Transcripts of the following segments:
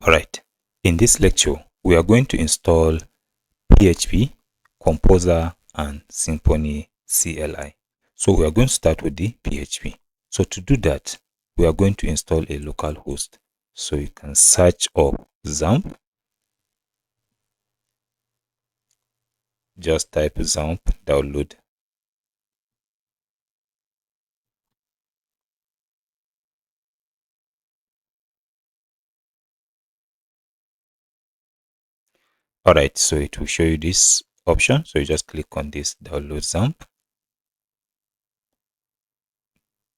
Alright, in this lecture, we are going to install PHP, Composer, and Symfony CLI. So we are going to start with the PHP. So to do that, we are going to install a local host. So you can search up XAMPP. Just type XAMPP, download. Alright, so it will show you this option. So you just click on this download XAMPP.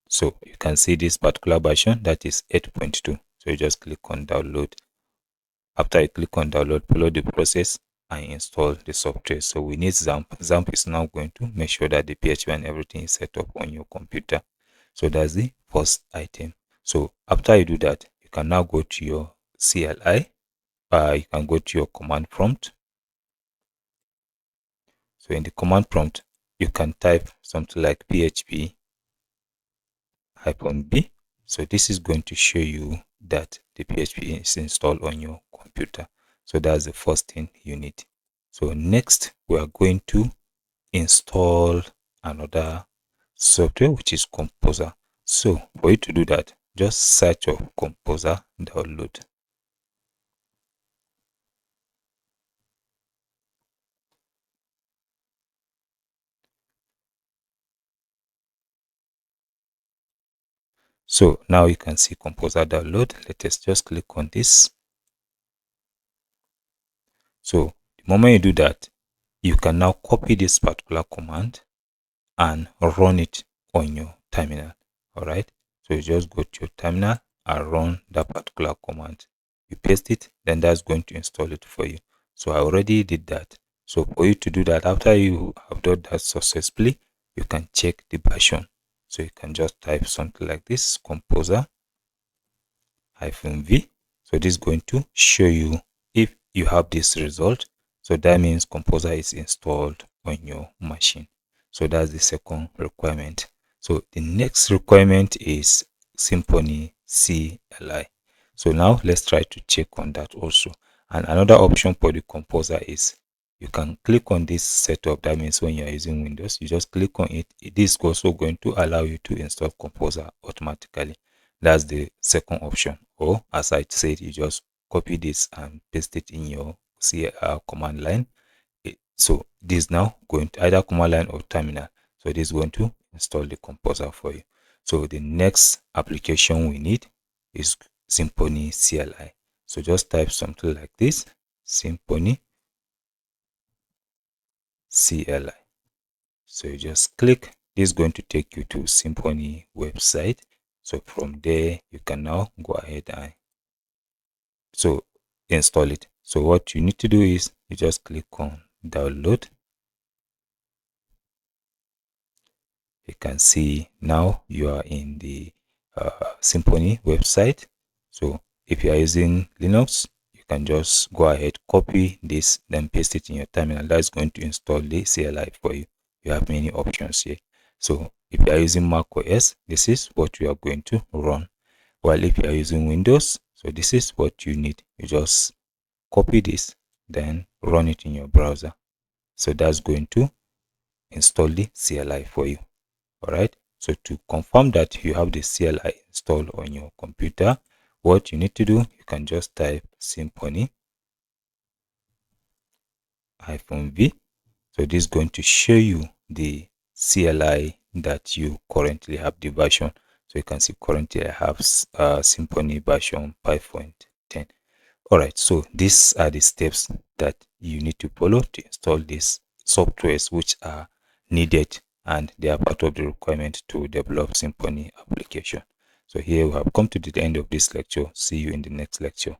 So you can see this particular version, that is 8.2. So you just click on download. After you click on download, follow the process and install the software. So we need XAMPP. XAMPP is now going to make sure that the PHP and everything is set up on your computer. So that's the first item. So after you do that, you can now go to your CLI. You can go to your command prompt. So in the command prompt, you can type something like PHP -b. So this is going to show you that the PHP is installed on your computer. So that's the first thing you need. So next, we are going to install another software, which is Composer. So for you to do that, just search up Composer, download. So now you can see Composer download. Let us just click on this. So the moment you do that, you can now copy this particular command and run it on your terminal. All right, so you just go to your terminal and run that particular command. You paste it, then that's going to install it for you. So I already did that. So for you to do that, after you have done that successfully, you can check the version. So you can just type something like this: Composer -v. So this is going to show you if you have this result. So that means Composer is installed on your machine. So that's the second requirement. So the next requirement is Symfony CLI. So now let's try to check on that also. And another option for the Composer is you can click on this setup. That means when you are using Windows, you just click on it. It is also going to allow you to install Composer automatically. That's the second option. Or as I said, you just copy this and paste it in your command line. So this is now going to either command line or terminal. So this is going to install the Composer for you. So the next application we need is Symfony CLI. So just type something like this: Symfony CLI. So you just click. This is going to take you to Symfony website. So from there, you can now go ahead and install it. So what you need to do is you just click on download. You can see now you are in the Symfony website. So if you are using Linux, you can just go ahead, copy this, then paste it in your terminal. That's going to install the CLI for you. You have many options here. So if you are using Mac OS, this is what you are going to run. While if you are using Windows, so this is what you need. You just copy this, then run it in your browser. So that's going to install the CLI for you. All right. So to confirm that you have the CLI installed on your computer, what you need to do, you can just type Symfony -v. So this is going to show you the CLI that you currently have, the version. So you can see currently I have Symfony version 5.10. All right, so these are the steps that you need to follow to install these softwares which are needed, and they are part of the requirement to develop Symfony application. So here we have come to the end of this lecture. See you in the next lecture.